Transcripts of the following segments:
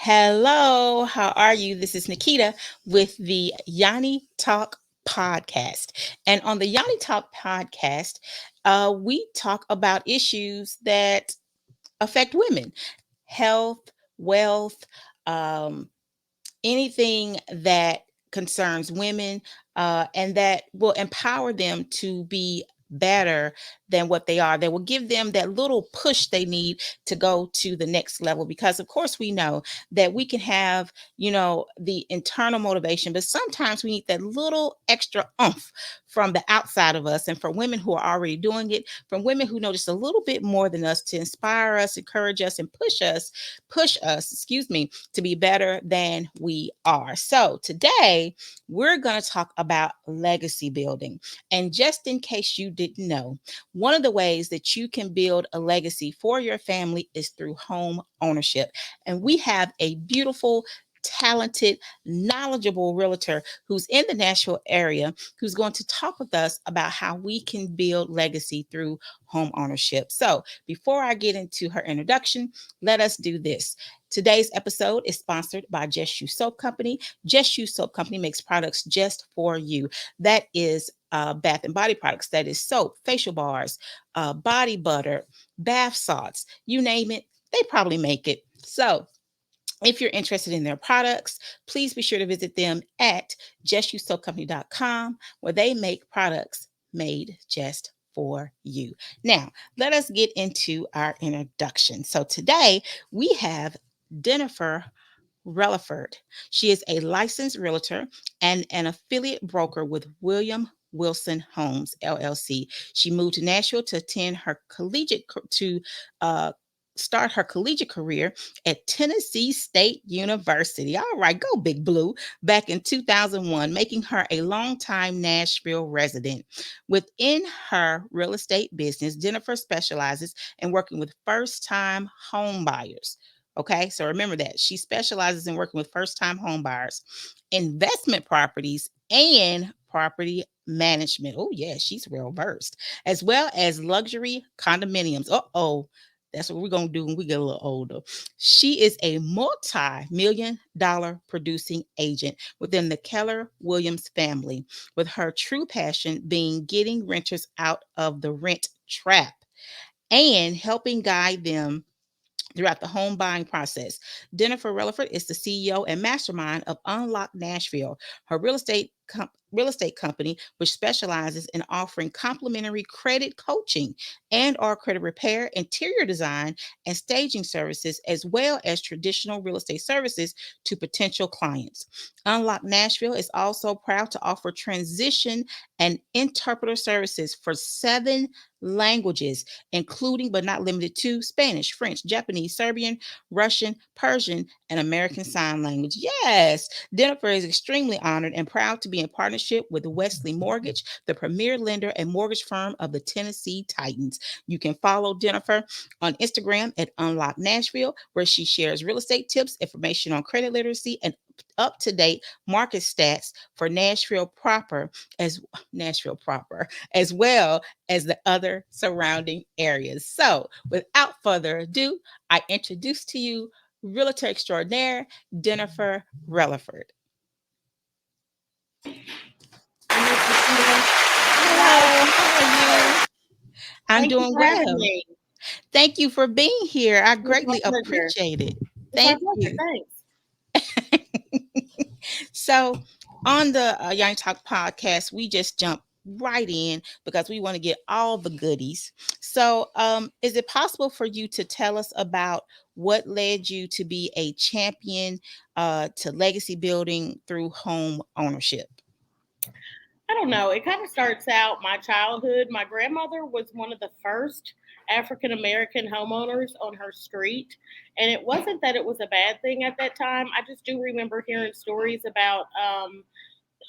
Hello, how are you? This is Nikita with the Yoni Talk podcast. And on the Yoni Talk podcast, we talk about issues that affect women: health, wealth, um, anything that concerns women, and that will empower them to be better than what they are. That will give them that little push they need to go to the next level. Because, of course, we know that we can have, the internal motivation, but sometimes we need that little extra oomph from the outside of us. And for women who are already doing it, from women who know just a little bit more than us to inspire us, encourage us, and push us, to be better than we are. So today we're going to talk about legacy building. And just in case you didn't know, one of the ways that you can build a legacy for your family is through home ownership. And we have a beautiful, talented, knowledgeable realtor who's in the Nashville area who's going to talk with us about how we can build legacy through home ownership. So before I get into her introduction, let us do this. Today's episode is sponsored by Just You Soap Company. Just You Soap Company makes products just for you. That is bath and body products. That is soap, facial bars, body butter, bath salts, you name it, they probably make it. So if you're interested in their products, please be sure to visit them at justyousoapcompany.com, where they make products made just for you. Now, let us get into our introduction. So today we have Dennifer Reliford. She is a licensed realtor and an affiliate broker with William Wilson Homes LLC. She moved to Nashville to attend her uh, start her collegiate career at Tennessee State University. All right, go Big Blue. Back in 2001, making her a longtime Nashville resident. Within her real estate business, Jennifer specializes in working with first-time home buyers. Okay, so remember that she specializes in working with first time home buyers, investment properties, and property management. Oh, yeah, she's real versed, as well as luxury condominiums. That's what we're going to do when we get a little older. She is a multi-million dollar producing agent within the Keller Williams family, with her true passion being getting renters out of the rent trap and helping guide them throughout the home buying process. Dennifer Reliford is the CEO and mastermind of Unlock Nashville, her real estate company, which specializes in offering complimentary credit coaching and or credit repair, interior design, and staging services, as well as traditional real estate services to potential clients. Unlock Nashville is also proud to offer transition and interpreter services for 7 languages, including but not limited to Spanish, French, Japanese, Serbian, Russian, Persian, and American Sign Language. Yes, Jennifer is extremely honored and proud to be in partnership with Wesley Mortgage, the premier lender and mortgage firm of the Tennessee Titans. You can follow Jennifer on Instagram at Unlock Nashville, where she shares real estate tips, information on credit literacy, and up-to-date market stats for Nashville proper, as well as the other surrounding areas. So, without further ado, I introduce to you Realtor extraordinaire, Dennifer Reliford. Hello, how are you? I'm Thank you doing for having well. me. Thank you for being here. I It's my greatly pleasure. appreciate it. It's my Thank pleasure. you. Thanks. So, on the Young Talk podcast, we just jump right in because we want to get all the goodies. So, is it possible for you to tell us about what led you to be a champion to legacy building through home ownership? I don't know. It kind of starts out my childhood. My grandmother was one of the first African American homeowners on her street. And it wasn't that it was a bad thing at that time. I just do remember hearing stories about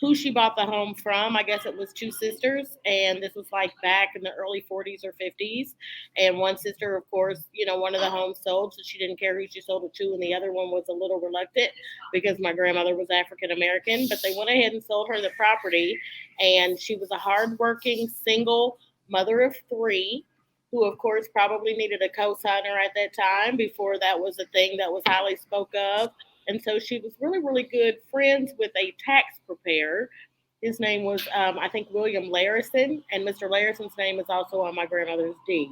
who she bought the home from. I guess it was two sisters, and this was like back in the early 40s or 50s. And one sister, of course, one of the homes sold, so she didn't care who she sold it to, and the other one was a little reluctant because my grandmother was African American. But they went ahead and sold her the property, and she was a hardworking single mother of three. who, of course, probably needed a co-signer at that time before that was a thing that was highly spoke of. And so she was really, really good friends with a tax preparer. His name was, I think, William Larison, and Mr. Larison's name is also on my grandmother's deed.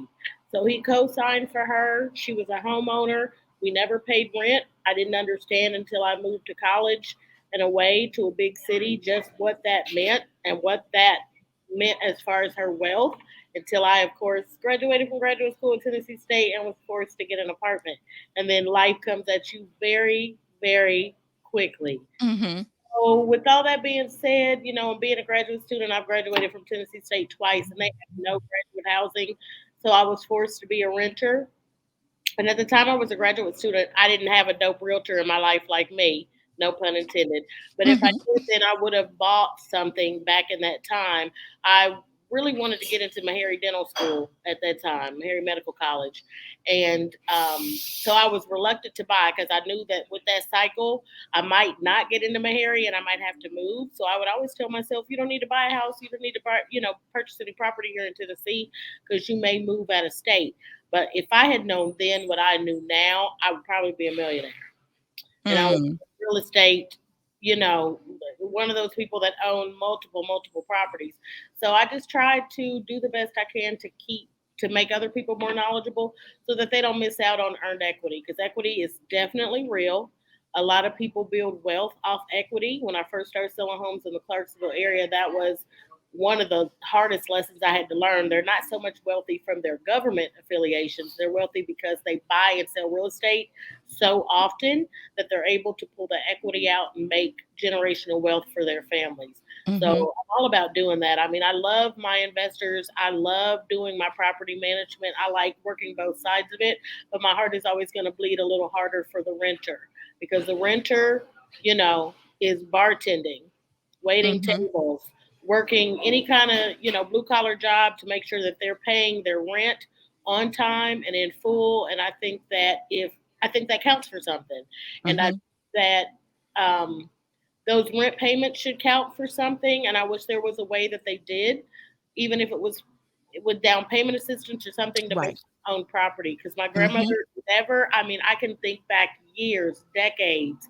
So he co signed for her. She was a homeowner. We never paid rent. I didn't understand until I moved to college and away to a big city just what that meant and what that meant as far as her wealth until I, of course, graduated from graduate school in Tennessee State and was forced to get an apartment. And then life comes at you very, very quickly. Mhm. So, with all that being said, being a graduate student, I've graduated from Tennessee State twice, and they have no graduate housing. So, I was forced to be a renter. And at the time I was a graduate student, I didn't have a dope realtor in my life like me, no pun intended. But if I Mhm. did, then I would have bought something back in that time. I really wanted to get into Meharry Dental School at that time, Meharry Medical College. And so I was reluctant to buy because I knew that with that cycle, I might not get into Meharry and I might have to move. So I would always tell myself, you don't need to buy a house. You don't need to buy, purchase any property here in Tennessee because you may move out of state. But if I had known then what I knew now, I would probably be a millionaire. And I was Mm. real estate, you know, one of those people that own multiple properties. So I just try to do the best I can to make other people more knowledgeable so that they don't miss out on earned equity because equity is definitely real. A lot of people build wealth off equity. When I first started selling homes in the Clarksville area, that was one of the hardest lessons I had to learn. They're not so much wealthy from their government affiliations. They're wealthy because they buy and sell real estate so often that they're able to pull the equity out and make generational wealth for their families. So Mhm. I'm all about doing that. I mean, I love my investors. I love doing my property management. I like working both sides of it, but my heart is always going to bleed a little harder for the renter because the renter, you know, is bartending, waiting Mhm. tables, working any kind of, blue collar job to make sure that they're paying their rent on time and in full. And I think that counts for something. And I Mhm. that um, those rent payments should count for something. And I wish there was a way that they did, even if it was with down payment assistance or something to make Right. own property. Because my Mhm. grandmother never, I mean, I can think back years, decades,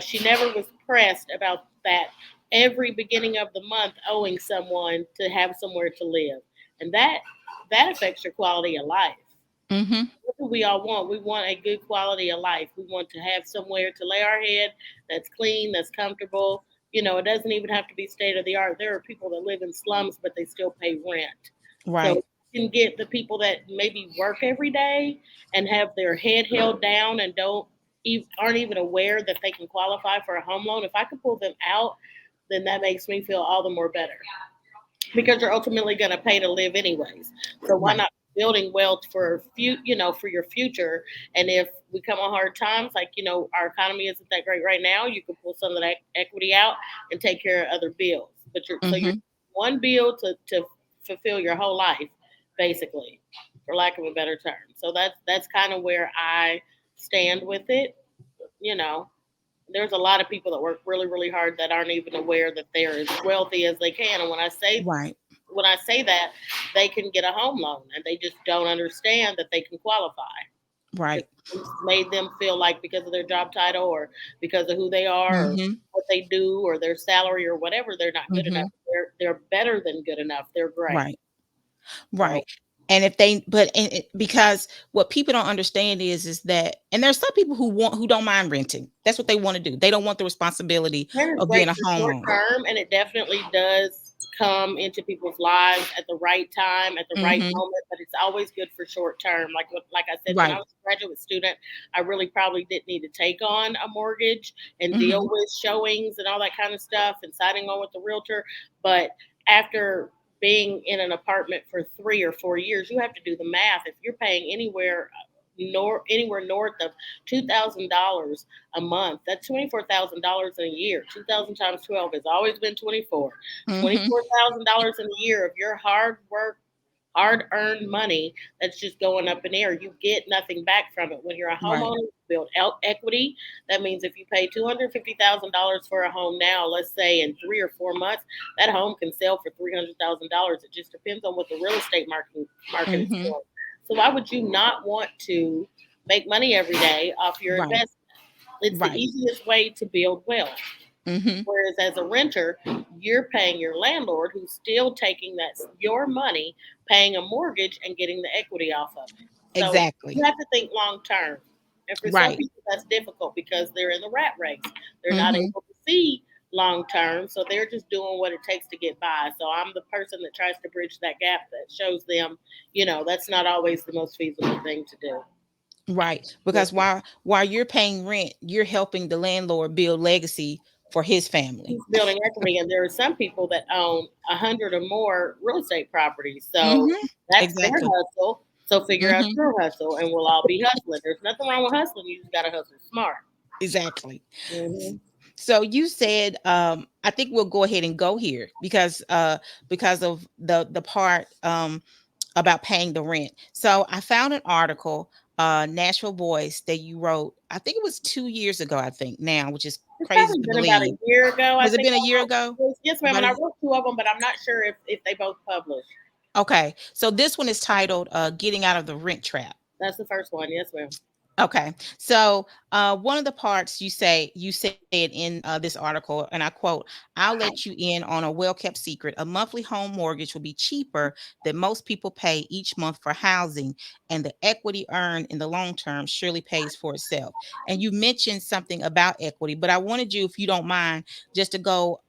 she never was pressed about that every beginning of the month owing someone to have somewhere to live. And that affects your quality of life. Mhm. What do we all want? We want a good quality of life. We want to have somewhere to lay our head that's clean, that's comfortable. It doesn't even have to be state of the art. There are people that live in slums, but they still pay rent. So Right. you can get the people that maybe work every day and have their head held down and aren't even aware that they can qualify for a home loan. If I could pull them out, then that makes me feel all the more better because you're ultimately going to pay to live anyways. So why Right. not building wealth for your future? And if we come on hard times, like our economy isn't that great right now, you can pull some of that equity out and take care of other bills. But you're Mhm. one bill to fulfill your whole life, basically, for lack of a better term. So that's kind of where I stand with it. You know, there's a lot of people that work really, really hard that aren't even aware that they're as wealthy as they can. And Right. when I say that, they can get a home loan and they just don't understand that they can qualify. Right. It's made them feel like because of their job title or because of who they are or Mhm. what they do or their salary or whatever, they're not good enough. Mhm. They're better than good enough. They're great. Right. So Right. And if they but and because what people don't understand is that and there's some people who don't mind renting. That's what they want to do. They don't want the responsibility rent is of great being a for short homeowner. term, and it definitely does come into people's lives at the right time, at the right Mhm. moment. But it's always good for short term. Like I said, when I Right. was a graduate student, I really probably didn't need to take on a mortgage and deal Mhm. with showings and all that kind of stuff and signing on with the realtor. But after being in an apartment for 3 or 4 years, you have to do the math. If you're paying anywhere north of $2,000 a month. That's $24,000 in a year. 2,000 times 12 has always been 24. Mhm. $24,000 in a year of your hard work, hard earned money that's just going up in air. You get nothing back from it. When you're a Right. homeowner, you build equity. That means if you pay $250,000 for a home now, let's say in 3 or 4 months, that home can sell for $300,000. It just depends on what the real estate market is Mhm. doing. So why would you not want to make money every day off your Right. investment? It's the Right. easiest way to build wealth. Mm-hmm. Whereas as a renter, you're paying your landlord, who's still taking that's your money, paying a mortgage and getting the equity off of it. So you Exactly. have to think long term. And for some Right. people, that's difficult because they're in the rat race. They're not Mm-hmm. able to see long term, so they're just doing what it takes to get by. So I'm the person that tries to bridge that gap, that shows them, that's not always the most feasible thing to do. Right. Because while you're paying rent, you're helping the landlord build legacy for his family. He's building equity, and there are some people that own 100 or more real estate properties. So Mm-hmm. that's their Exactly. hustle. So figure out Mm-hmm. your hustle, and we'll all be hustling. There's nothing wrong with hustling. You just got to hustle smart. Exactly. Hmm. So you said, I think we'll go ahead and go here because of the part about paying the rent. So I found an article, Nashville Voice, that you wrote. I think it was 2 years ago. I think now, which is It's crazy probably to been about a believe. year ago. I Has it think been a I year wrote. ago? Yes, ma'am. About And a I wrote two of them, but I'm not sure if they both published. Okay. So this one is titled Getting Out of the Rent Trap. That's the first one. Yes, ma'am. Okay. So one of the parts you said in this article, and I quote, I'll let you in on a well-kept secret. A monthly home mortgage will be cheaper than most people pay each month for housing, and the equity earned in the long term surely pays for itself. And you mentioned something about equity, but I wanted you, if you don't mind, just to go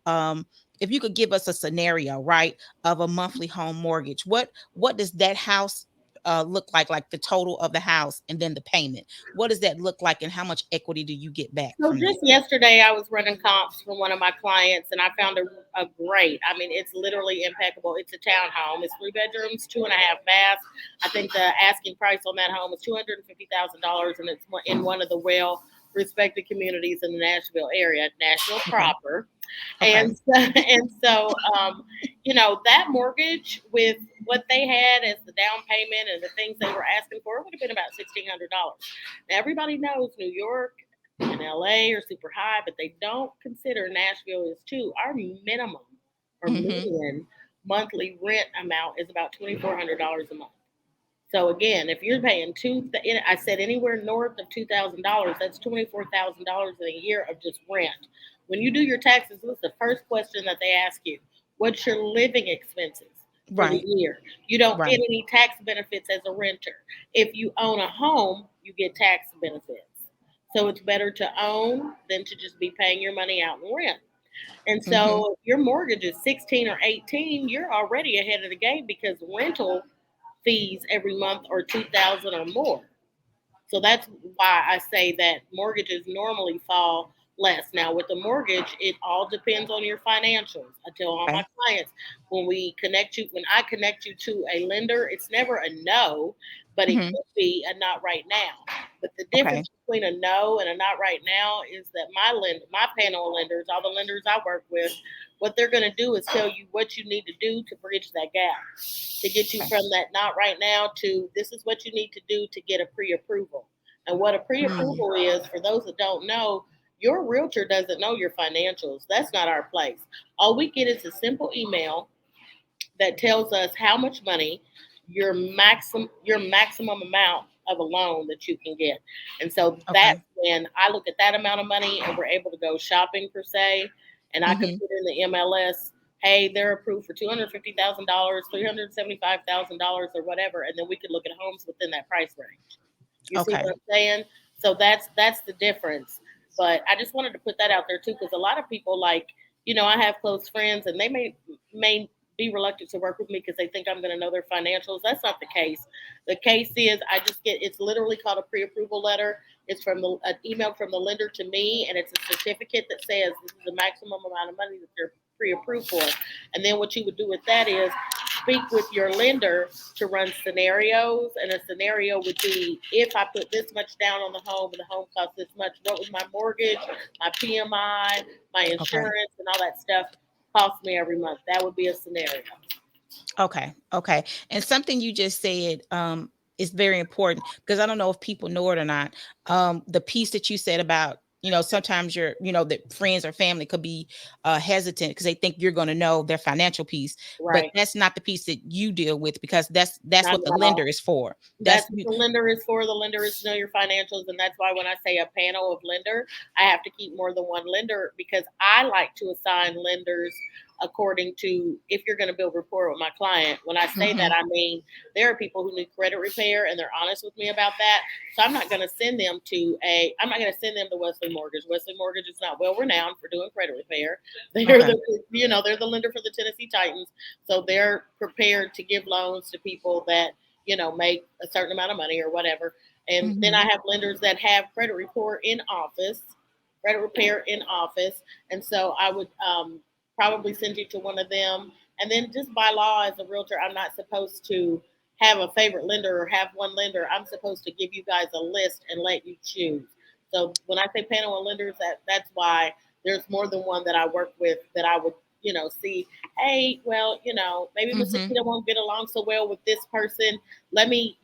if you could give us a scenario, right, of a monthly home mortgage. What does that house look like the total of the house and then the payment? What does that look like, and how much equity do you get back So from that? just yesterday, I was running comps for one of my clients, and I found a great. I mean, it's literally impeccable. It's a townhome. It's 3 bedrooms, 2.5 baths. I think the asking price on that home is $250,000, and it's in one of the well-respected communities in the Nashville area, Nashville Okay. proper. Okay. And so that mortgage with what they had as the down payment and the things they were asking for, it would have been about $1,600. Now everybody knows New York and LA are super high, but they don't consider Nashville is too. Our minimum or Mm-hmm. median monthly rent amount is about $2,400 a month. So again, if you're paying I said anywhere north of $2,000, that's $24,000 in a year of just rent. When you do your taxes, what's the first question that they ask you? What's your living expenses for the Right. year? You don't get Right. any tax benefits as a renter. If you own a home, you get tax benefits. So it's better to own than to just be paying your money out in rent. And Mm-hmm. so if your mortgage is 16 or 18, you're already ahead of the game because rental fees every month are 2,000 or more. So that's why I say that mortgages normally fall less. Now, with the mortgage, it all depends on your financials. I tell all my Okay. clients when I connect you to a lender, it's never a no, but it Mm-hmm. could be a not right now. But the Okay. difference between a no and a not right now is that my panel of lenders, all the lenders I work with, what they're going to do is tell you what you need to do to bridge that gap, to get you Okay. from that not right now to this is what you need to do to get a pre-approval. And what a Mm. pre-approval is, for those that don't know, your realtor doesn't know your financials. That's not our place. All we get is a simple email that tells us how much money your maximum amount of a loan that you can get. And so that's Okay. when I look at that amount of money and we're able to go shopping per se. And I could Mm-hmm. put in the MLS, hey, they're approved for $250,000, $375,000, or whatever, and then we could look at homes within that price range. You see Okay. what I'm saying? So that's the difference. But I just wanted to put that out there too, because a lot of people I have close friends, and they may be reluctant to work with me because they think I'm going to know their financials. That's not the case. The case is I just get it's literally called a pre-approval letter. It's from an email from the lender to me, and it's a certificate that says this is the maximum amount of money that they're pre-approved for. And then what you would do with that is speak with your lender to run scenarios. And a scenario would be if I put this much down on the home and the home costs this much, what was my mortgage, my PMI, my Okay. insurance, and all that stuff cost me every month? That would be a scenario. Okay. Okay. And something you just said is very important, because I don't know if people know it or not. The piece that you said about sometimes that friends or family could be hesitant because they think you're going to know their financial piece, but Right. that's not the piece that you deal with, because that's Not what the at lender all. is for. That's That's what the lender is for. The lender is to know your financials, and that's why when I say a panel of lender, I have to keep more than one lender because I like to assign lenders according to if you're going to build rapport with my client. When I say that, Mhm. I mean there are people who need credit repair, and they're honest with me about that. So I'm not going to send them to a. I'm not going to send them to Wesley Mortgage. Wesley Mortgage is not well renowned for doing credit repair. They're Okay. the they're the lender for the Tennessee Titans, so they're prepared to give loans to people that make a certain amount of money or whatever. And then I Mhm. have lenders that have credit report in office, credit repair in office. And so I would probably send you to one of them. And then just by law as a realtor, I'm not supposed to have a favorite lender or have one lender. I'm supposed to give you guys a list and let you choose. So when I say panel of lenders, that's why there's more than one that I work with that I would, see, hey, well, maybe Miss Mhm. Anita won't get along so well with this person. Let me,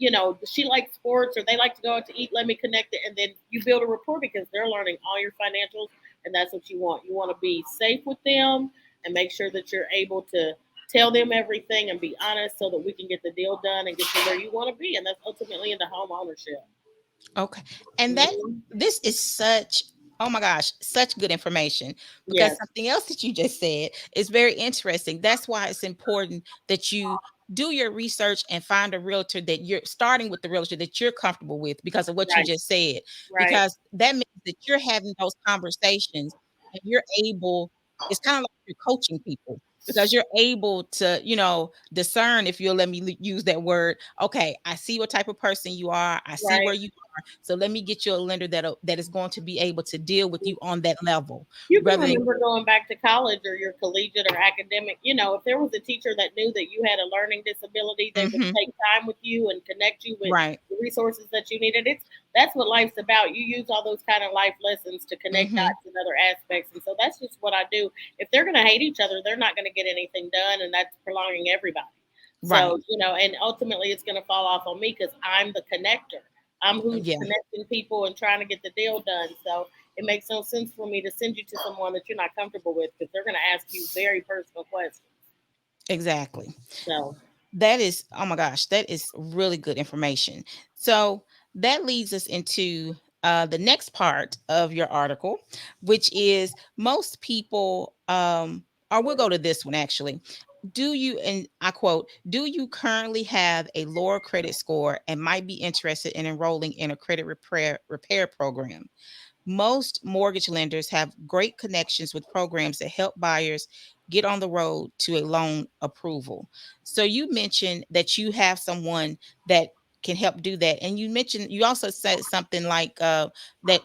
she likes sports or they like to go out to eat. Let me connect it. And then you build a rapport because they're learning all your financials. And that's what you want. You want to be safe with them and make sure that you're able to tell them everything and be honest so that we can get the deal done and get to where you want to be. And that's ultimately into home ownership. Okay. And Mhm. this is such, oh my gosh, such good information, because Yes, something else that you just said is very interesting. That's why it's important that you do your research and find a realtor that you're starting with, the realtor that you're comfortable with, because of what you right, just said, right, because that means that you're having those conversations and you're able, it's kind of like you're coaching people, because you're able to, discern, if you'll let me use that word. Okay, I see what type of person you are. I see right. where you, so let me get you a lender that is going to be able to deal with you on that level, You can rather than. remember going back to college or your collegiate or academic, if there was a teacher that knew that you had a learning disability, they would Mhm. take time with you and connect you with Right. the resources that you needed. That's what life's about. You use all those kind of life lessons to connect Mhm. dots in other aspects. And so that's just what I do. If they're gonna hate each other, they're not gonna get anything done, and that's prolonging everybody. Right. So, and ultimately it's gonna fall off on me because I'm the connector. I'm who's Yeah, connecting people and trying to get the deal done. So it makes no sense for me to send you to someone that you're not comfortable with because they're going to ask you very personal questions. exactly. So, That is, oh my gosh, that is really good information. So that leads us into the next part of your article, which is most people, or we'll go to this one actually. Do you, and I quote, do you currently have a lower credit score and might be interested in enrolling in a credit repair program? Most mortgage lenders have great connections with programs that help buyers get on the road to a loan approval. So you mentioned that you have someone that can help do that. And you also said something like that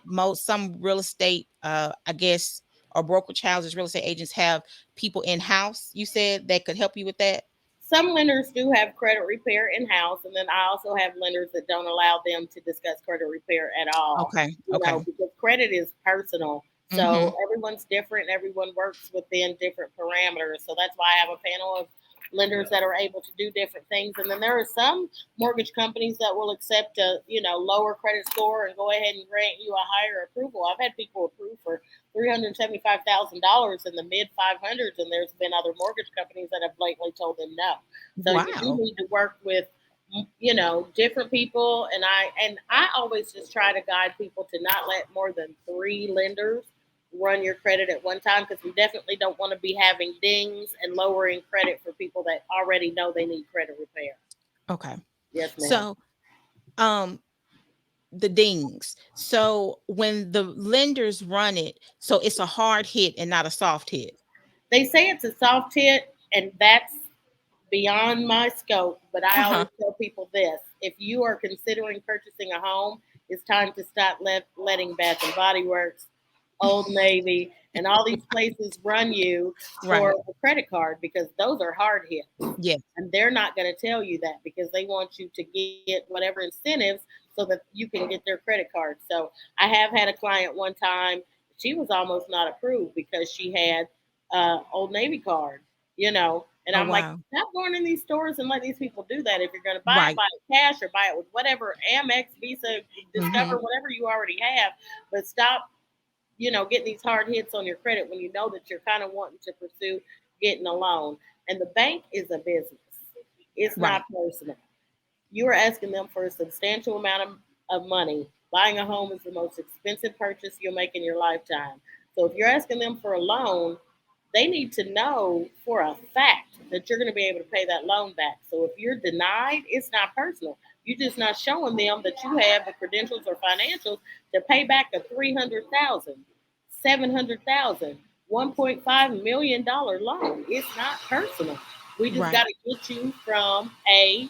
most some real estate, I guess, or brokerage houses, real estate agents have people in house. You said that could help you with that. some lenders do have credit repair in house, and then I also have lenders that don't allow them to discuss credit repair at all. Okay. Okay. Because credit is personal. Mm-hmm. So everyone's different. Everyone works within different parameters. So that's why I have a panel of lenders that are able to do different things. And then there are some mortgage companies that will accept a lower credit score and go ahead and grant you a higher approval. I've had people approve for $375,000 in the mid 500s, and there's been other mortgage companies that have blatantly told them no. So you do Wow. need to work with different people, and I always just try to guide people to not let more than three lenders run your credit at one time because we definitely don't want to be having dings and lowering credit for people that already know they need credit repair. Okay. Yes, ma'am. So um the dings. So when the lenders run it, so it's a hard hit and not a soft hit. They say it's a soft hit, and that's beyond my scope, but I Uh-huh. always tell people this: if you are considering purchasing a home, it's time to stop letting Bath and Body Works, Old Navy, and all these places run you for Right. the credit card because those are hard hits. Yes. And they're not going to tell you that because they want you to get whatever incentives so that you can get their credit card. So I have had a client one time, she was almost not approved because she had Old Navy card, and Oh I'm like, wow. stop going in these stores and let these people do that. If you're going to Right. buy it cash or buy it with whatever Amex, Visa, Discover, Hmm. whatever you already have, but stop getting these hard hits on your credit when you know that you're kind of wanting to pursue getting a loan. And the bank is a business, it's Right. not personal. You are asking them for a substantial amount of money. Buying a home is the most expensive purchase you'll make in your lifetime. So if you're asking them for a loan, they need to know for a fact that you're going to be able to pay that loan back. So if you're denied, it's not personal. You're just not showing them that you have the credentials or financials to pay back a 300,000, 700,000, $1.5 million loan. It's not personal. We just got Right. to get you from A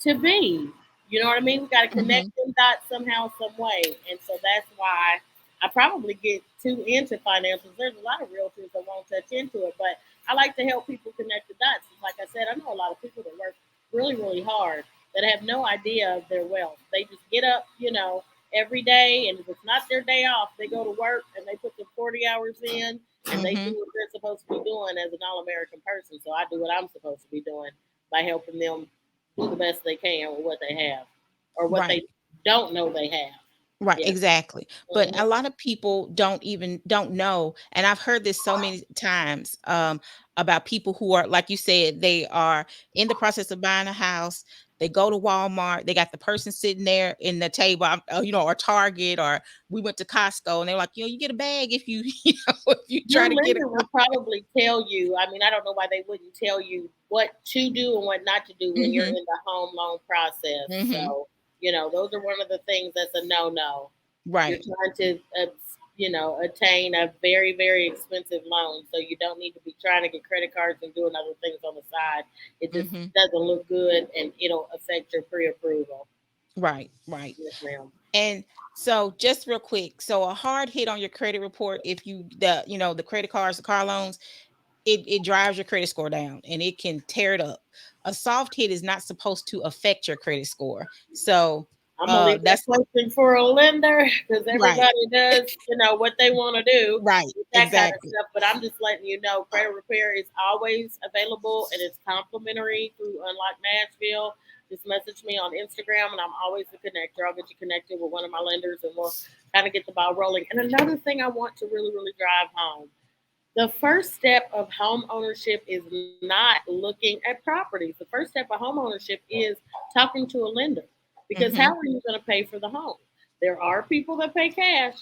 to be. You know what I mean? We got to connect Hmm. them dots somehow, some way. And so that's why I probably get too into financials. There's a lot of realtors that won't touch into it, but I like to help people connect the dots. Like I said, I know a lot of people that work really, really hard that have no idea of their wealth. They just get up, every day, and if it's not their day off, they go to work and they put the 40 hours in and they do Hmm. what they're supposed to be doing as an all American person. So I do what I'm supposed to be doing by helping them do the best they can with what they have or what Right. they don't know they have. Right, Yeah. exactly. But Hmm. a lot of people don't know, and I've heard this so many times about people who are, like you said, they are in the process of buying a house. They go to Walmart, they got the person sitting there in the table, or Target, or we went to Costco, and they're like, you get a bag if you, if you try Your to get a lender car. will probably tell you. I mean, I don't know why they wouldn't tell you what to do and what not to do when you're Hmm. in the home loan process. Hmm. So, those are one of the things that's a no no. You're Right. trying to, attain a very, very expensive loan. So you don't need to be trying to get credit cards and doing other things on the side. It just Hmm. doesn't look good and it'll affect your pre approval. Right. Right. Yes, ma'am. And so just real quick, so a hard hit on your credit report, if the credit cards, the car loans, it drives your credit score down and it can tear it up. A soft hit is not supposed to affect your credit score. So I'm gonna leave that that's question for a lender because right. everybody does, what they want to do Right. with that kind of Exactly. stuff. But I'm just letting you know, credit repair is always available and it's complimentary through Unlock Nashville. Just message me on Instagram, and I'm always the connector. I'll get you connected with one of my lenders, and we'll kind of get the ball rolling. And another thing I want to really, really drive home: the first step of home ownership is not looking at properties. The first step of home ownership is talking to a lender. Because how Hmm. are you going to pay for the home? There are people that pay cash,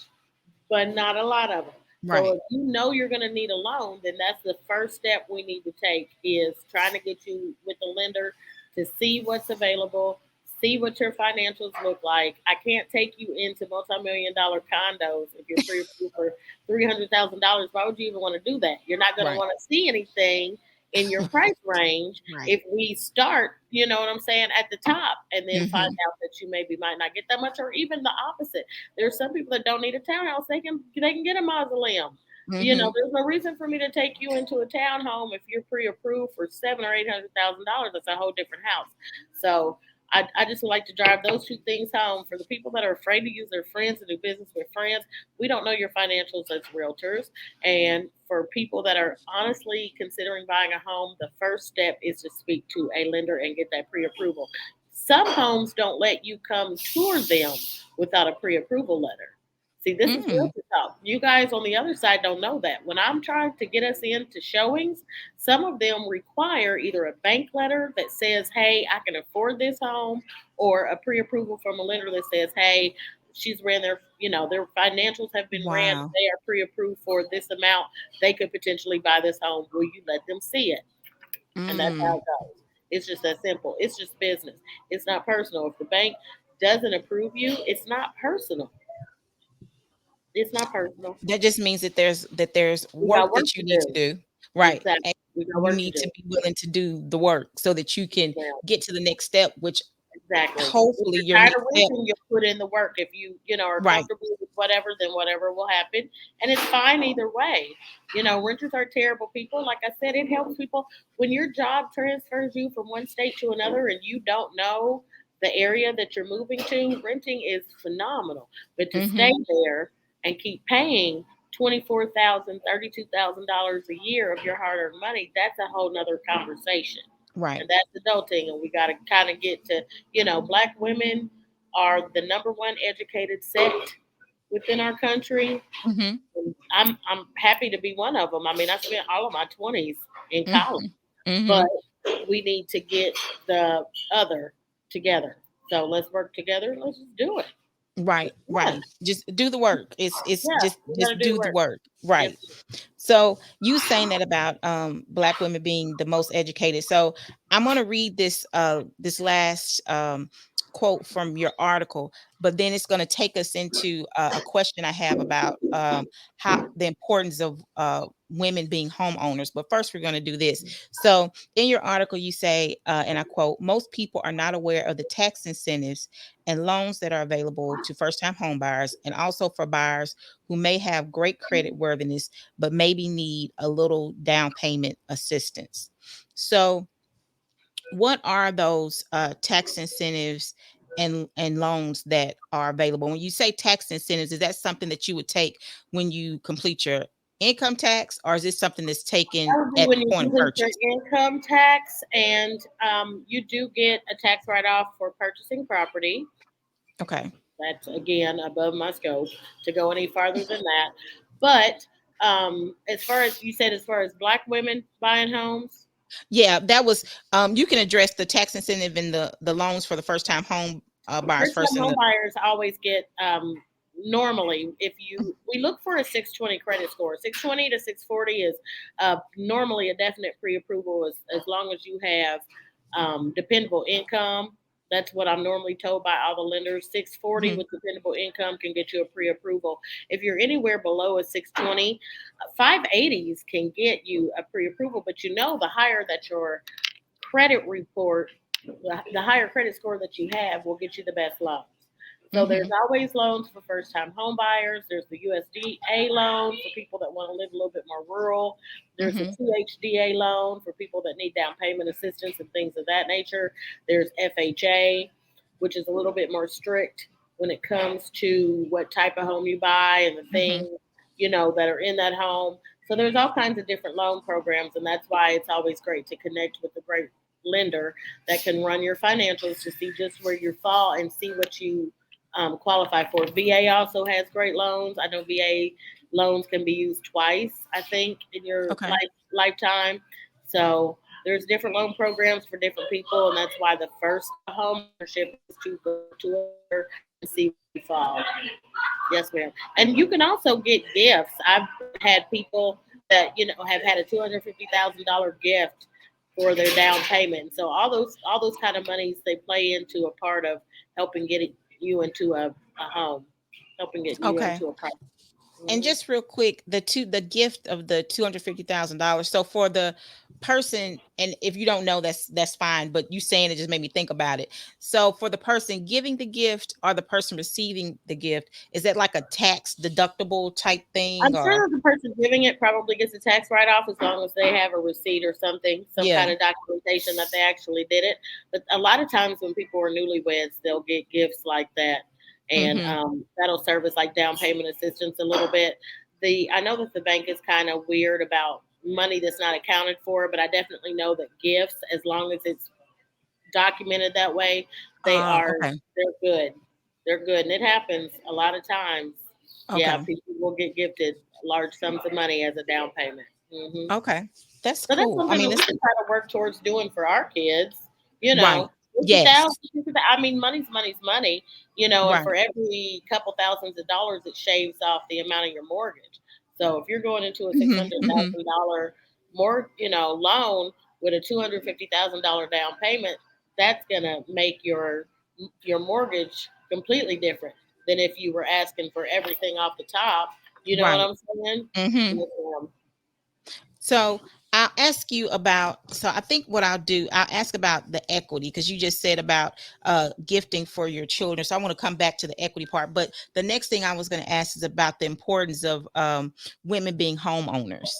but not a lot of them. So Right. if you know you're going to need a loan, then that's the first step we need to take is trying to get you with the lender to see what's available, see what your financials look like. I can't take you into multi-million-dollar condos if you're pre-approved for $300,000. Why would you even want to do that? You're not going to Right. want to see anything in your price range Right. if we start, you know what I'm saying, at the top and then find Hmm. out that you maybe might not get that much, or even the opposite. There's some people that don't need a townhouse. They can get a mausoleum. Hmm. There's no reason for me to take you into a townhome if you're pre-approved for $700,000 or $800,000. That's a whole different house. So I just like to drive those two things home for the people that are afraid to use their friends to do business with friends. We don't know your financials as realtors, and for people that are honestly considering buying a home, the first step is to speak to a lender and get that pre-approval. Some homes don't let you come tour them without a pre-approval letter. See, this is Mm. realtor talk. You guys on the other side don't know that. When I'm trying to get us into showings, some of them require either a bank letter that says, "Hey, I can afford this home," or a pre-approval from a lender that says, "Hey, she's ran their financials have been ran. Wow. They are pre-approved for this amount. They could potentially buy this home. Will you let them see it?" And that's how Mm. it goes. It's just that simple. It's just business. It's not personal. If the bank doesn't approve you, it's not personal. It's not personal. That just means that there's We got work work that you to need to do. do. Right. Exactly. And We got you work to need do. to be willing to do the work so that you Yes, can ma'am. get to the next step, which Exactly. If hopefully you're your tired next of step. renting, you'll put in the work. If you are Right. comfortable with whatever, then whatever will happen. And it's fine either way. Renters are terrible people. Like I said, it helps people when your job transfers you from one state to another and you don't know the area that you're moving to. Renting is phenomenal. But to stay Hmm. there and keep paying $24,000, $32,000 a year of your hard earned money, that's a whole nother conversation. Right. And that's adulting, and we got to kind of get to, black women are the number one educated sect within our country. Mhm. And I'm happy to be one of them. I mean, I spent all of my 20s in college, Mhm. but Mhm. we need to get the other together. So let's work together and let's just do it. Right, Yeah, right. Just do the work. It's yeah, we got to just do the do the work. work. Yep. Right. So you saying that about black women being the most educated. So I'm gonna read this last quote from your article, but then it's gonna take us into a question I have about how the importance of women being homeowners. But first we're gonna do this. So in your article, you say, and I quote, most people are not aware of the tax incentives and loans that are available to first-time home buyers and also for buyers who may have great credit worthiness but maybe need a little down payment assistance. So, what are those tax incentives and loans that are available? When you say tax incentives, is that something that you would take when you complete your income tax, or is this something that's taken That would be at the when you point of complete your purchase? income tax, and you do get a tax write off for purchasing property. Okay. That's again above my scope to go any farther than that. But as far as you said, as far as black women buying homes, Yeah, that was you can address the tax incentive and the loans for the first time home buyers first first time and home the buyers always get normally if you we look for a 620 credit score. 620 to 640 is normally a definite pre-approval as long as you have dependable income. That's what I'm normally told by all the lenders. 640 Mhm. with dependable income can get you a pre-approval. If you're anywhere below a 620, 580s can get you a pre-approval, but you know the higher that your credit report, the higher credit score that you have will get you the best loans. So there's Mhm. always loans for first time home buyers. There's the USDA loan for people that want to live a little bit more rural. There's the Mhm. THDA loan for people that need down payment assistance and things of that nature. There's FHA, which is a little bit more strict when it comes to what type of home you buy and the Mhm. things, that are in that home. So there's all kinds of different loan programs, and that's why it's always great to connect with a great lender that can run your financials to see just where you fall and see what you qualify for. VA also has great loans. I know VA loans can be used twice, I think, in your Okay. lifetime. So there's different loan programs for different people, and that's why the first home ownership is to go to a lender and see where you fall. Yes, ma'am. And you can also get gifts. I've had people that have had a $250,000 gift for their down payment. So all those kind of monies they play into a part of helping getting you into a home, helping get you Okay. into a property. And Hmm. just real quick, the gift of the $250,000. So for the person, and if you don't know, that's fine. But you saying it just made me think about it. So for the person giving the gift or the person receiving the gift, is that like a tax deductible type thing, I'm or sure that the person giving it probably gets a tax write off as long as they have a receipt or something, some kind yeah? of documentation that they actually did it. But a lot of times when people are newlyweds, they'll get gifts like that, and Mm-hmm. that'll serve as like down payment assistance a little bit. I know that the bank is kind of weird about money that's not accounted for, but I definitely know that gifts, as long as it's documented that way, they are Okay. they're good. They're good, and it happens a lot of times. Yeah, Okay. people will get gifted large sums of money as a down payment. Okay. That's So that's cool. I something mean, that we it's can try to work towards doing for our kids. You right. know, 50,000. Yes. I mean, money's money. And Right. for every couple thousands of dollars, it shaves off the amount of your mortgage. So if you're going into a six Hmm. hundred Hmm. thousand dollar more, loan with a $250,000 down payment, that's gonna make your mortgage completely different than if you were asking for everything off the top. You know what Right. I'm saying? Hmm. Yes, ma'am. So I'll ask you about, so I think what I'll do, I'll ask about the equity because you just said about gifting for your children. So I want to come back to the equity part. But the next thing I was going to ask is about the importance of women being homeowners.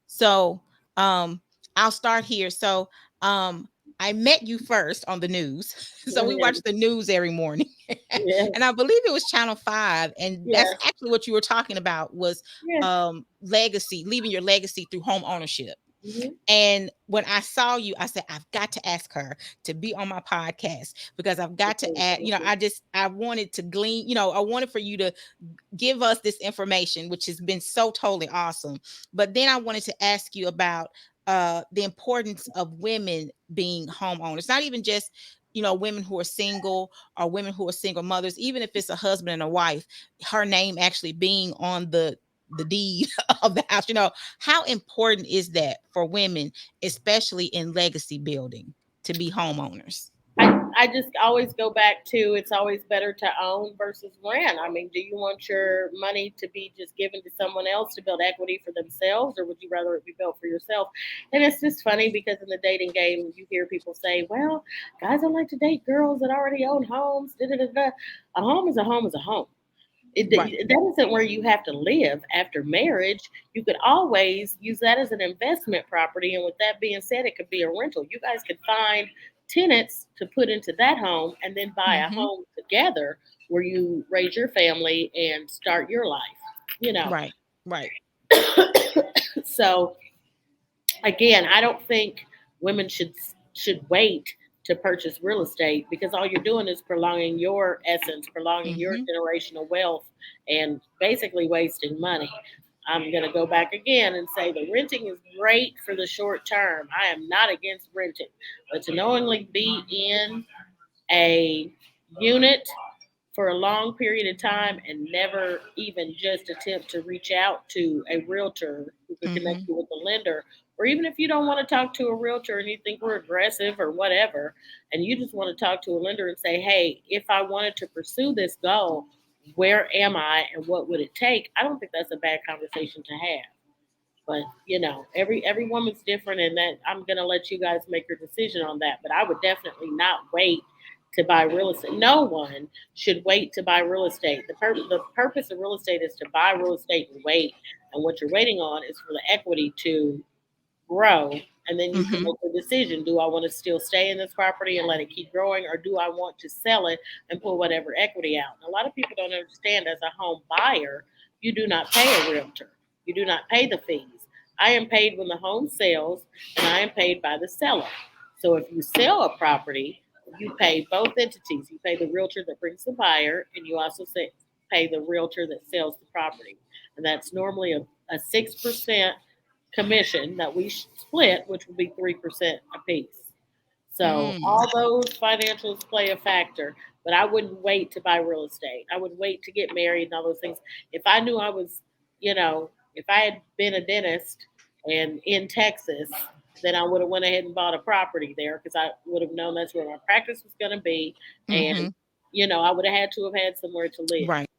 So um, I'll start here. So um, I met you first on the news. So we watch the news every morning. Yeah. And I believe it was Channel 5. And that's Yes. actually what you were talking about was Yes. legacy, leaving your legacy through home ownership. Mhm. And when I saw you, I said, I've got to ask her to be on my podcast because I've got to Okay, add, thank you. I wanted to glean, I wanted for you to give us this information, which has been so totally awesome. But then I wanted to ask you about the importance of women being homeowners, not even just women who are single or women who are single mothers, even if it's a husband and a wife, her name actually being on the deed of the house. How important is that for women, especially in legacy building, to be homeowners? I just always go back to it's always better to own versus rent. I mean, do you want your money to be just given to someone else to build equity for themselves, or would you rather it be built for yourself? And it's just funny because in the dating game, you hear people say, well, guys don't like to date girls that already own homes. Da, da, da, da. A home is a home is a home. Right. That isn't where you have to live after marriage. You could always use that as an investment property. And with that being said, it could be a rental. You guys could find tenants to put into that home and then buy a Hmm. home together where you raise your family and start your life, you know. Right. Right. So again, I don't think women should wait to purchase real estate because all you're doing is prolonging your essence, prolonging your Hmm. generational wealth, and basically wasting money. I'm going to go back again and say the renting is great for the short term. I am not against renting, but to knowingly be in a unit for a long period of time and never even just attempt to reach out to a realtor who could connect Hmm. you with a lender, or even if you don't want to talk to a realtor and you think we're aggressive or whatever, and you just want to talk to a lender and say, hey, if I wanted to pursue this goal, where am I and what would it take? I don't think that's a bad conversation to have. But every woman's different, and that I'm gonna let you guys make your decision on that. But I would definitely not wait to buy real estate. No one should wait to buy real estate. The purpose of real estate is to buy real estate and wait. And what you're waiting on is for the equity to grow, and then you can Hmm. make a decision. Do I want to still stay in this property and let it keep growing, or do I want to sell it and pull whatever equity out? And a lot of people don't understand, as a home buyer, you do not pay a realtor, you do not pay the fees. I am paid when the home sells, and I am paid by the seller. So if you sell a property, you pay both entities. You pay the realtor that brings the buyer, and you also pay the realtor that sells the property. And that's normally a 6% commission that we split, which would be 3% apiece. So Mm. all those financials play a factor, but I wouldn't wait to buy real estate. I would wait to get married and all those things. If I knew I was, if I had been a dentist and in Texas, then I would have went ahead and bought a property there because I would have known that's where my practice was going to be, and Hmm. I would have had to have had somewhere to live. Right.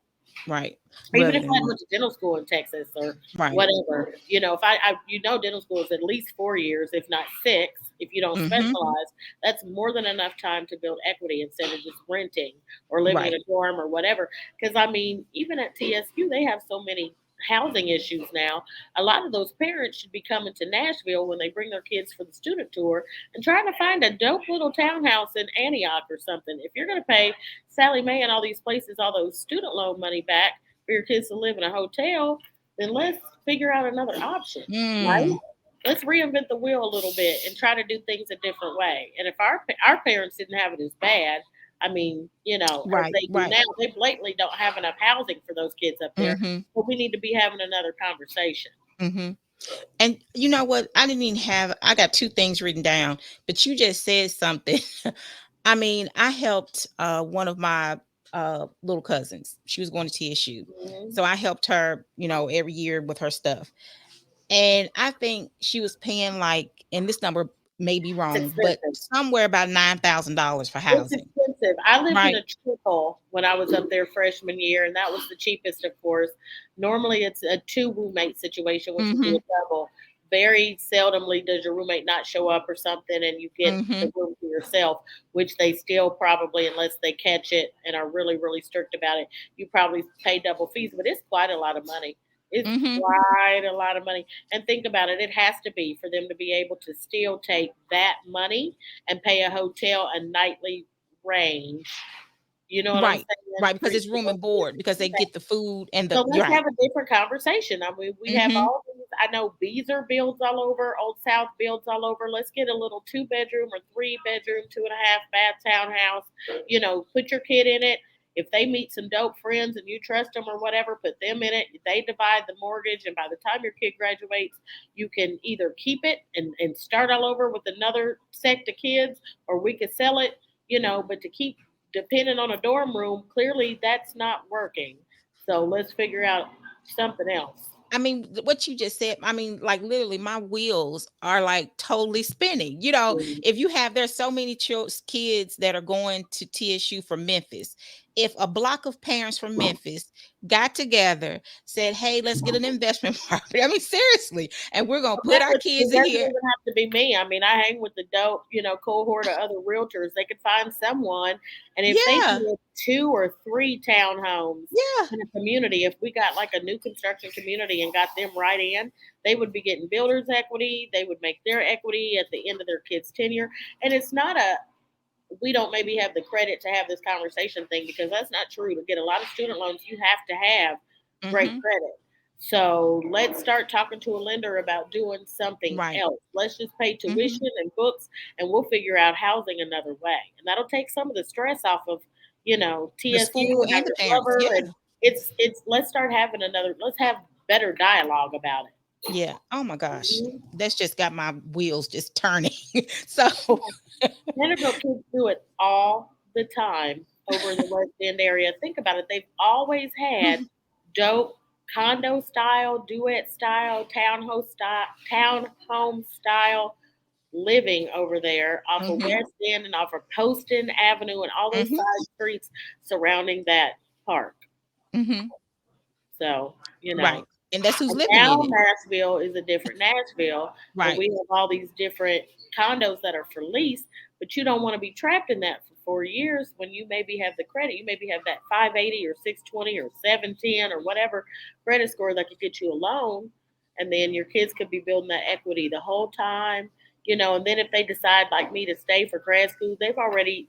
Right. Even Rather if I than went to dental school in Texas or right. whatever, if dental school is at least 4 years, if not six, if you don't Hmm. specialize, that's more than enough time to build equity instead of just renting or living in Right. a dorm or whatever. Because I mean, even at TSU, they have so many housing issues now. A lot of those parents should be coming to Nashville when they bring their kids for the student tour and trying to find a dope little townhouse in Antioch or something. If you're going to pay Sally Mae and all these places all those student loan money back for your kids to live in a hotel, then let's figure out another option, right? Mm. Let's reinvent the wheel a little bit and try to do things a different way. And if our parents didn't have it as bad, I mean, as Right. they do Right. now, they blatantly don't have enough housing for those kids up there. Hmm. But we need to be having another conversation. Hmm. And you know what? I didn't even have, I got two things written down, but you just said something. I mean, I helped one of my little cousins. She was going to TSU. Hmm. So I helped her, every year with her stuff. And I think she was paying like, and this number may be It's wrong, but expensive. somewhere about $9,000 for It's housing. expensive. I lived in Right. a triple when I was up there freshman year, and that was the cheapest, of course. Normally, it's a two roommate situation, which would be Mm-hmm. a double. Very seldomly does your roommate not show up or something, and you get Mm-hmm. the room to yourself, which they still probably, unless they catch it and are really, really strict about it, you probably pay double fees. But it's quite a lot of money. It's Mm-hmm. quite a lot of money. And think about it, it has to be for them to be able to still take that money and pay a hotel a nightly range You know what I'm Right. saying? Right. Because it's room and board because they get the food and So the let's right. have a different conversation. I mean, we have Mm-hmm. all these. I know Beezer builds all over, Old South builds all over. Let's get a little 2 bedroom or 3 bedroom, 2.5 bath townhouse. Put your kid in it. If they meet some dope friends and you trust them or whatever, put them in it. They divide the mortgage, and by the time your kid graduates, you can either keep it and start all over with another sect of kids, or we could sell it. But to keep depending on a dorm room, clearly that's not working. So let's figure out something else. I mean, what you just said, I mean, like literally my wheels are like totally spinning. You know, Mm. if you have there's so many kids that are going to TSU from Memphis. If a block of parents from Memphis got together, said, "Hey, let's get an investment property." I mean, seriously, and we're going to put our It kids in doesn't here. even have to be me. I mean, I hang with the dope, cohort of other realtors. They could find someone, and if they Yeah. did 2 or 3 townhomes Yeah. in a community, if we got like a new construction community and got them right in, they would be getting builders equity. They would make their equity at the end of their kids' tenure, and it's not a we don't maybe have the credit to have this conversation thing because that's not true. To get a lot of student loans, you have to have great Mhm. credit. So let's start talking to a lender about doing something Right. else. Let's just pay Mhm. tuition and books, and we'll figure out housing another way. And that'll take some of the stress off of, The TSU school and how and the your parents. lover. Yeah. And it's let's start having let's have better dialogue about it. Yeah. Oh my gosh. Mhm. That's just got my wheels just turning. So, Vanderbilt kids do it all the time over in the West End area. Think about it. They've always had dope condo style, duet style, townhome style living over there off of mhm. West End and off of Poston Avenue and all those Mhm. side streets surrounding that park. Mhm. So, Right. And that's who's and living in now it. Nashville is a different Nashville, and Right. we have all these different condos that are for lease. But you don't want to be trapped in that for 4 years when you maybe have the credit. You maybe have that 580 or 620 or 710 or whatever credit score that could get you a loan, and then your kids could be building that equity the whole time. And then if they decide like me to stay for grad school, they're already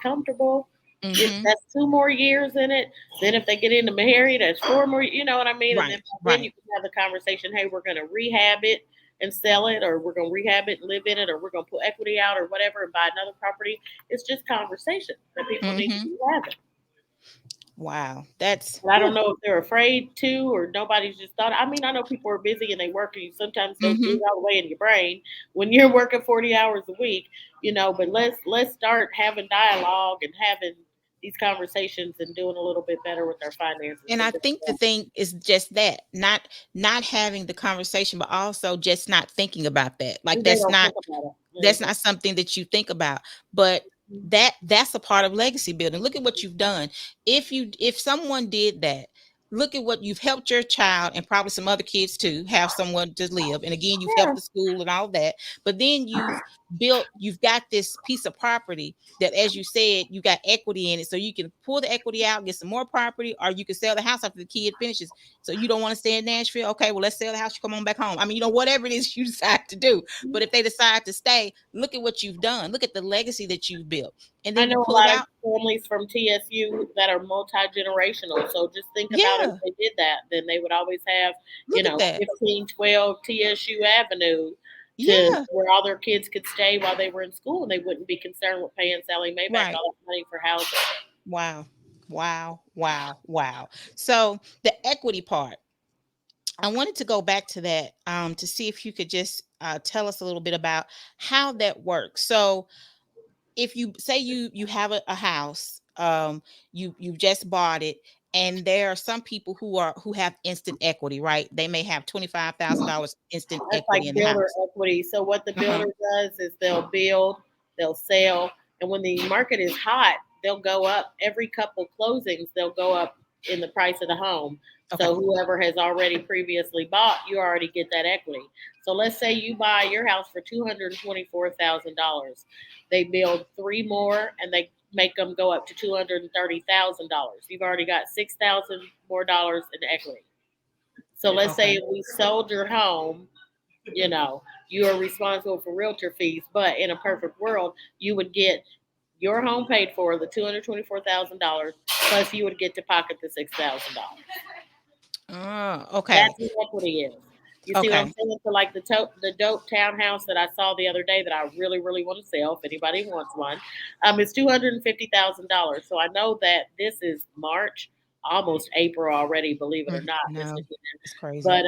comfortable. Mhm. That's 2 more years in it. Then if they get into Meharry, that's 4 more. You know what I mean? And then Right. by then you Right. can have the conversation. Hey, we're going to rehab it and sell it, or we're going to rehab it and live in it, or we're going to put equity out, or whatever, and buy another property. It's just conversation that people need to Mhm. be having. Wow. That's And I don't whew. know if they're afraid to, or nobody's just thought. I mean, I know people are busy and they work, and you sometimes don't see Mhm. it all the way in your brain when you're working 40 hours a week. But let's start having dialogue and having these conversations and doing a little bit better with our finances. And I Because think the thing is just that, not having the conversation, but also just not thinking about that. Like they don't think about that's it. not something that you think about, but Mhm. that's a part of legacy building. Look at what you've done. If someone did that, look at what you've helped your child and probably some other kids too have someone to live. And again, you've helped Yeah, the school and all that. But then you've got this piece of property that, as you said, you got equity in it. So you can pull the equity out, get some more property, or you can sell the house after the kid finishes. So you don't want to stay in Nashville. Okay, well, let's sell the house. You come on back home. I mean, whatever it is you decide to do. But if they decide to stay, look at what you've done. Look at the legacy that you've built. And I then you know a pull it lot of out. families from TSU that are multi generational. So just think about it. If Yeah. they did that, then they would always have, Look at that. 1512 TSU Avenue Yeah. where all their kids could stay while they were in school, and they wouldn't be concerned with paying Sally Mae back Right. all that money for housing. Wow. Wow. Wow. Wow. So the equity part, I wanted to go back to that to see if you could just tell us a little bit about how that works. So if you say you have a house, you just bought it, and there are some people who have instant equity, right? They may have $25,000 instant That's like equity in the builder house. equity. So what the Uh-huh. builder does is they'll build, they'll sell, and when the market is hot, they'll go up every couple closings, they'll go up in the price of the home. Okay. So whoever has already previously bought, you already get that equity. So let's say you buy your house for $224,000. They build 3 more and they make them go up to $230,000. You've already got 6,000 more dollars in equity. So let's say Okay. if we sold your home, you know, you are responsible for realtor fees, but in a perfect world, you would get Your home paid for the $224,000 plus you would get to pocket the $6,000. Oh, okay. That's what equity is. You see what I'm Okay. saying? So like the dope townhouse that I saw the other day that I really really want to sell. If anybody wants one, it's $250,000. So I know that this is March, almost April already. Believe it or not, No, Miss Nikita. it's crazy. But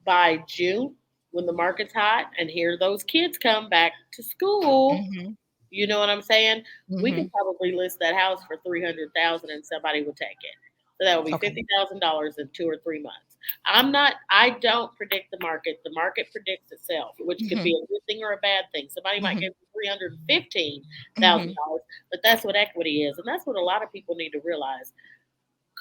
by June, when the market's hot, and here those kids come back to school, Mm-hmm. you know what I'm saying? We Mm-hmm. could probably list that house for 300,000, and somebody would take it. So that would be Okay. $50,000 in 2 or 3 months. I'm not. I don't predict the market. The market predicts itself, which could Mm-hmm. be a good thing or a bad thing. Somebody might Mm-hmm. give you $315,000, Mm-hmm. but that's what equity is, and that's what a lot of people need to realize.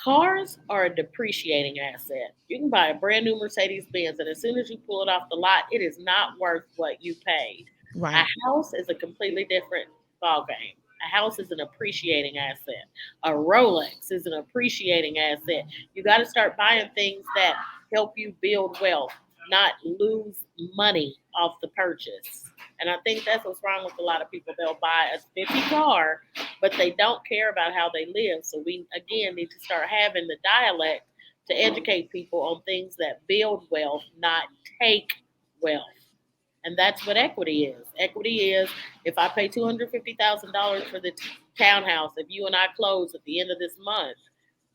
Cars are a depreciating asset. You can buy a brand new Mercedes Benz, and as soon as you pull it off the lot, it is not worth what you paid. A Right. house is a completely different ballgame. A house is an appreciating asset. A Rolex is an appreciating asset. You got to start buying things that help you build wealth, not lose money off the purchase. And I think that's what's wrong with a lot of people. They'll buy a 50 car, but they don't care about how they live. So we again need to start having the dialect to educate people on things that build wealth, not take wealth. And that's what equity is. Equity is if I pay $250,000 for the townhouse, if you and I close at the end of this month,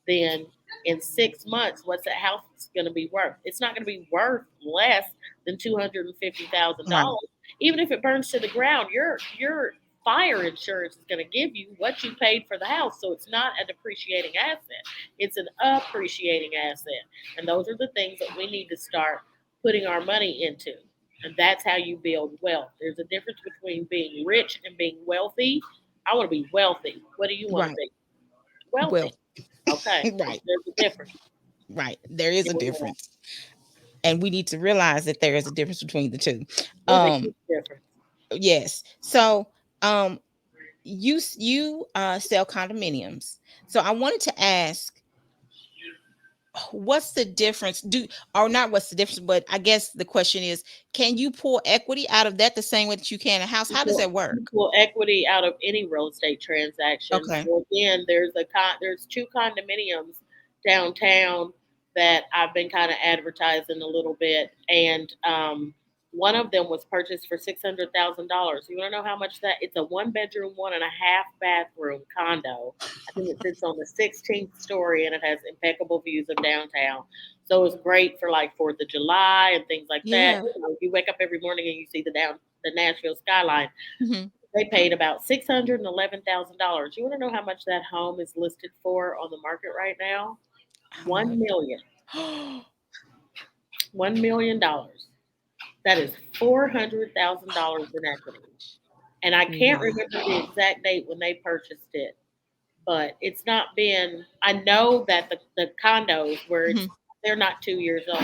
then in 6 months, what's that house going to be worth? It's not going to be worth less than Right. $250,000. Even if it burns to the ground, your fire insurance is going to give you what you paid for the house. So it's not a depreciating asset; it's an appreciating asset. And those are the things that we need to start putting our money into. And that's how you build wealth. There's a difference between being rich and being wealthy. I want to be wealthy. What do you want to Right. be? Well, Wealthy. Okay, right. there's a difference. Right. There is Yeah, a difference. And we need to realize that there is a difference between the two. there's a Um, huge difference. yes. So, um, you sell condominiums. So I wanted to ask, what's the difference? Or not what's the difference, but I guess the question is, can you pull equity out of that the same way that you can a house? How does that You work? pull equity out of any real estate transaction. Okay. So again, there's two condominiums downtown that I've been kind of advertising a little bit, and one of them was purchased for $600,000. You want to know how much that? It's a one bedroom, 1.5 bathroom condo. I think it sits on the 16th story, and it has impeccable views of downtown. So it's great for like Fourth of July and things like that. Yeah. You wake up every morning and you see the Nashville skyline. Hmm. They paid about $611,000. You want to know how much that home is listed for on the market right now? How much? 1 million. $1 million. That is $400,000 in equity. And I can't Wow. remember the exact date when they purchased it, but it's not been. I know that the condos where Mhm. they're not 2 years old.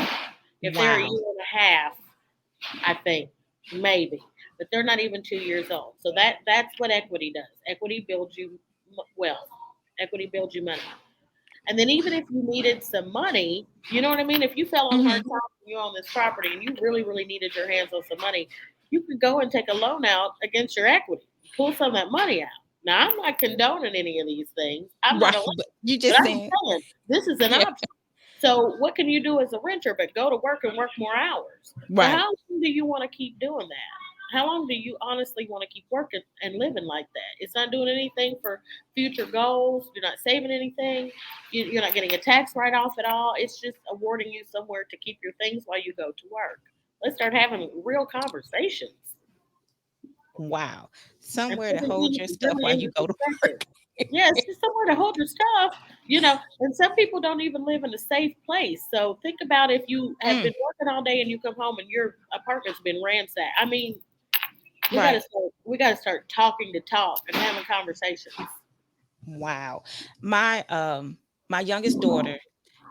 If they're a Wow. year and a half, I think maybe, but they're not even 2 years old. So that's what equity does. Equity builds you wealth. Equity builds you money. And then even if you needed some money, you know what I mean. If you fell on hard Hmm. times and you own this property and you really really needed your hands on some money, you could go and take a loan out against your equity, pull some of that money out. Now I'm not condoning any of these things. I'm not Right. a lender, But you but just I'm saying, saying this is an yeah. option. So what can you do as a renter but go to work and work more hours? But Right. how long do you want to keep doing that? How long do you honestly want to keep working and living like that? It's not doing anything for future goals. You're not saving anything. You're not getting a tax write off at all. It's just awarding you somewhere to keep your things while you go to work. Let's start having real conversations Wow. and Somewhere to put it hold your stuff really while into you go to perspective. work. Yeah, it's just somewhere to hold your stuff. And some people don't even live in a safe place. So think about if you have Mm, been working all day and you come home and your apartment's been ransacked. I mean, right. we gotta start talking to talk and having conversations. Wow. My my youngest daughter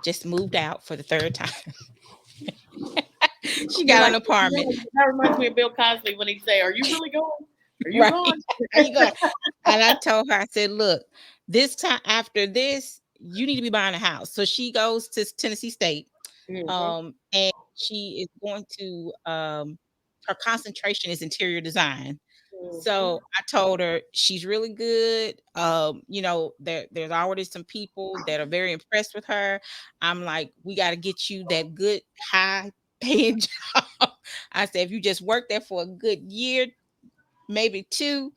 just moved out for the third time. She You're got like, an apartment. that reminds me of Bill Cosby when he say, "Are you really going? Are you Right. going?" Are you going? And I told her, I said, look, this time after this, you need to be buying a house. So she goes to Tennessee State. Hmm. And she is going to her concentration is interior design. Mhm. So I told her she's really good. There's already some people that are very impressed with her. I'm like, we got to get you that good high paying job. I said, if you just work there for a good year, maybe two,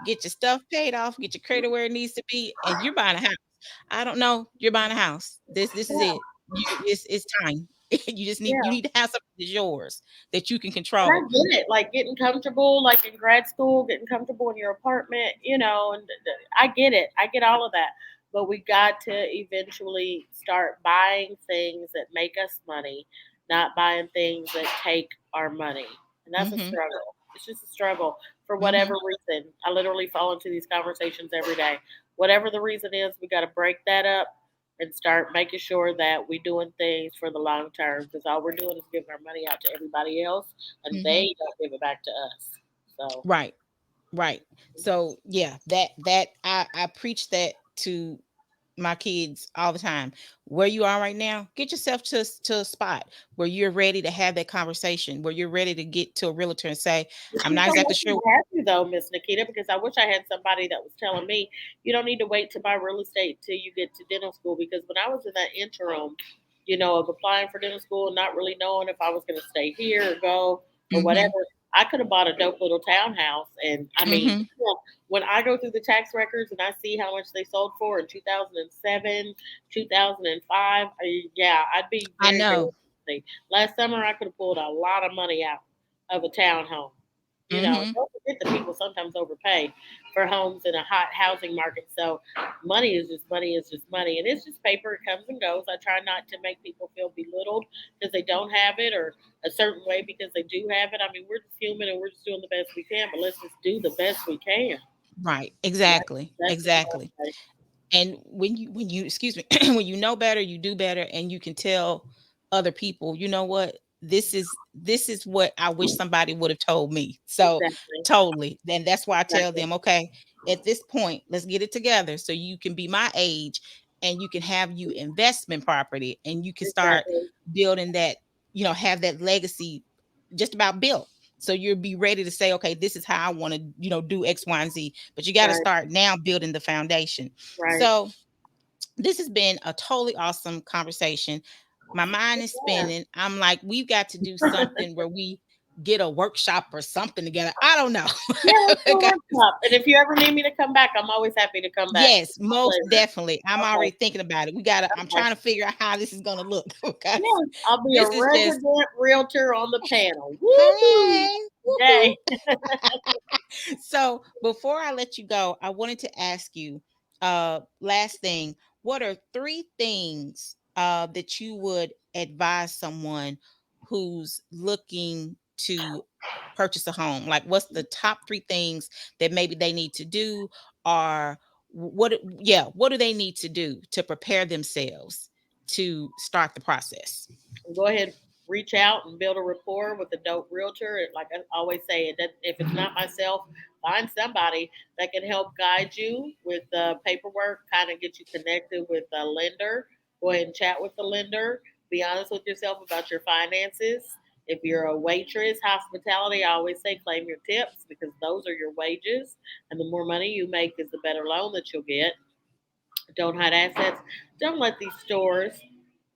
get your stuff paid off, get your credit where it needs to be, and you're buying a house. I don't know, you're buying a house. This is Yeah, it. It's time. You yeah. need to have something that's yours that you can And I control. get it, like getting comfortable, like in grad school, getting comfortable in your apartment, and I get it. I get all of that. But we got to eventually start buying things that make us money, not buying things that take our money. And that's a Mhm. struggle. It's just a struggle for whatever Mhm. reason. I literally fall into these conversations every day. Whatever the reason is, we got to break that up and start making sure that we're doing things for the long term because all we're doing is giving our money out to everybody else and Mhm. they don't give it back to us. So, Right. Right. So yeah, that I preach that to my kids all the time. Where you are right now, get yourself to a spot where you're ready to have that conversation, where you're ready to get to a realtor and say, but I'm you not so exactly lucky sure. to have you though, Miss Nikita, because I wish I had somebody that was telling me you don't need to wait to buy real estate till you get to dental school. Because when I was in that interim, of applying for dental school and not really knowing if I was going to stay here or go or whatever, Mhm. I could have bought a dope little townhouse. And I mean, Mhm. when I go through the tax records and I see how much they sold for in 2007, 2005, yeah, I'd be I very, very know. happy. Last summer, I could have pulled a lot of money out of a townhome. Mhm. Don't forget that people sometimes overpay for homes in a hot housing market. So money is just money is just money. And it's just paper. It comes and goes. I try not to make people feel belittled because they don't have it or a certain way because they do have it. I mean, we're just human and we're just doing the best we can, but let's just do the best we can. Right. That's, Exactly. that's just what Exactly. I say. And when you excuse me, when you know better, you do better, and you can tell other people, you know what, this is what I wish somebody would have told me. So Exactly. totally. Then that's why I tell Exactly. them, okay, at this point, let's get it together so you can be my age and you can have you investment property and you can start Exactly. building that, have that legacy just about built. So you'll be ready to say, okay, this is how I want to, do X, Y, and Z. But you got to Right. start now building the foundation. Right. So this has been a totally awesome conversation. My mind is Yeah. spinning. I'm like, we've got to do something where we get a workshop or something together. I don't know. Yeah, let's do a Okay. workshop. And if you ever need me to come back, I'm always happy to come back. Yes, It's my most pleasure. definitely. I'm already Okay. thinking about it. I'm Okay. trying to figure out how this is going to look because Yeah, I'll be a this is just, resident realtor on the panel. Woohoo! hey, woohoo. Yay! So before I let you go, I wanted to ask you, last thing, what are three things that you would advise someone who's looking to purchase a home? Like what's the top three things that maybe they need to do, or what do they need to do to prepare themselves to start the process? Go ahead, reach out and build a rapport with a dope realtor. Like I always say, if it's not myself, find somebody that can help guide you with paperwork, kind of get you connected with a lender. Go ahead and chat with the lender. Be honest with yourself about your finances. If you're a waitress, hospitality, I always say claim your tips because those are your wages. And the more money you make is the better loan that you'll get. Don't hide assets. Don't let these stores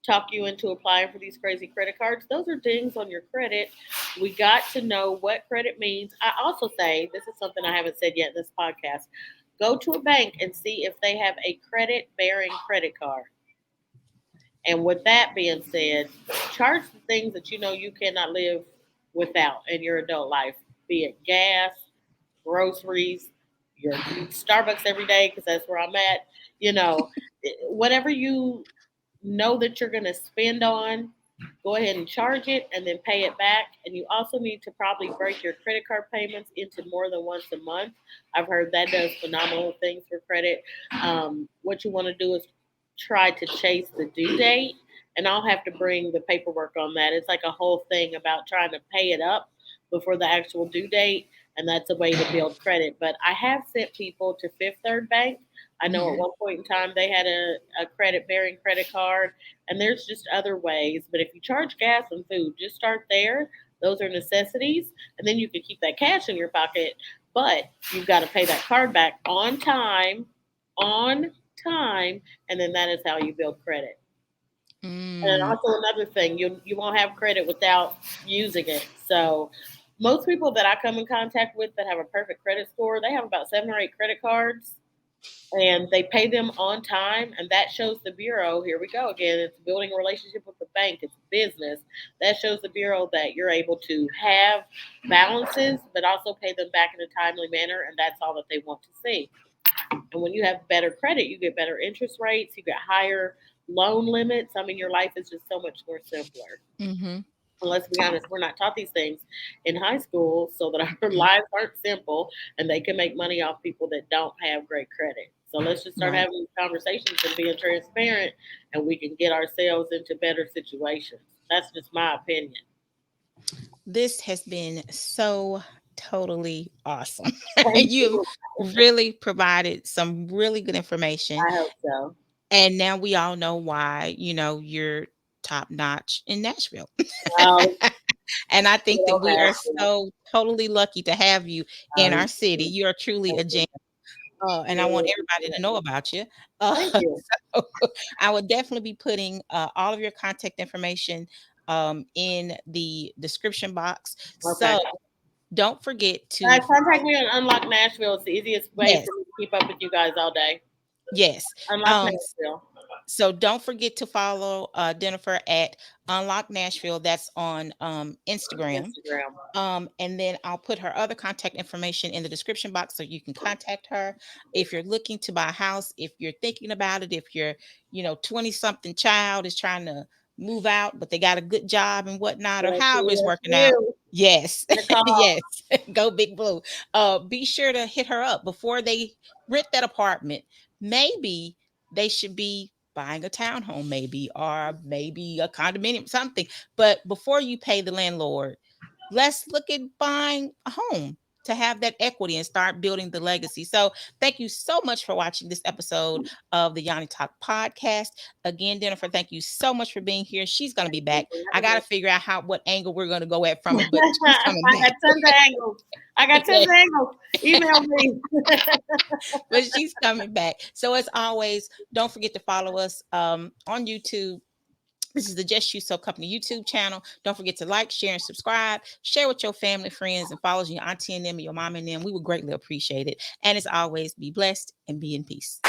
talk you into applying for these crazy credit cards. Those are dings on your credit. We got to know what credit means. I also say this is something I haven't said yet in this podcast. Go to a bank and see if they have a credit bearing credit card. And with that being said, charge the things that you know you cannot live without in your adult life, be it gas, groceries, your Starbucks every day because that's where I'm at. You know, whatever you know that you're going to spend on, go ahead and charge it and then pay it back. And you also need to probably break your credit card payments into more than once a month. I've heard that does phenomenal things for credit. What you want to do is try to chase the due date, and I'll have to bring the paperwork on that. It's like a whole thing about trying to pay it up before the actual due date, and that's a way to build credit. But I have sent people to Fifth Third Bank. I know at Mhm. one point in time they had a credit bearing credit card, and there's just other ways. But if you charge gas and food, just start there. Those are necessities, and then you can keep that cash in your pocket. but you've got to pay that card back on time, and then that is how you build credit. And then Mm, also another thing, you won't have credit without using it. So most people that I come in contact with that have a perfect credit score, they have about 7 or 8 credit cards and they pay them on time, and that shows the bureau. Here we go again. It's building a relationship with the bank. It's business. That shows the bureau that you're able to have balances, but also pay them back in a timely manner, and that's all that they want to see. And when you have better credit, you get better interest rates. You get higher loan limits. I mean, your life is just so much more simpler. mm-hmm, And let's be honest, we're not taught these things in high school so that our lives aren't simple and they can make money off people that don't have great credit. So let's just start right. having these conversations and being transparent, and we can get ourselves into better situations. That's just my opinion. This has been so totally awesome. Thank You've you. really provided some really good information. I hope so. And now we all know why, you're top notch in Nashville. Oh, And I good think that old we are Nashville. so totally lucky to have you Oh, in our city. You are truly a thank you. gem. And I Really want everybody appreciate to it. know about you. Uh, Thank you. so I would definitely be putting all of your contact information in the description box. Okay. So don't forget to Guys, contact follow. me on Unlock Nashville. It's the easiest way Yes, for me to keep up with you guys all day. yes. Unlock Um, Nashville. So don't forget to follow Dennifer at Unlock Nashville. That's on Instagram. Instagram. And then I'll put her other contact information in the description box so you can contact her. If you're looking to buy a house, if you're thinking about it, if your 20 something child is trying to move out, but they got a good job and whatnot, or Yes, however it's yes, working out. you. Yes, Nicole. yes, go Big Blue. Be sure to hit her up before they rent that apartment. Maybe they should be buying a townhome, maybe, or maybe a condominium, something. But before you pay the landlord, let's look at buying a home to have that equity and start building the legacy. So, thank you so much for watching this episode of the Yoni Talk podcast. Again, Jennifer, thank you so much for being here. She's going to be Thank back. you for I having got me. to figure out what angle we're going to go at from it, but she's coming I back. got tons of angles. I got tons Yeah, of angles. Email me. but she's coming back. So, as always, don't forget to follow us on YouTube. This is the Just You So Company YouTube channel. Don't forget to like, share, and subscribe. Share with your family, friends, and follow your auntie and them and your mom and them. We would greatly appreciate it. And as always, be blessed and be in peace.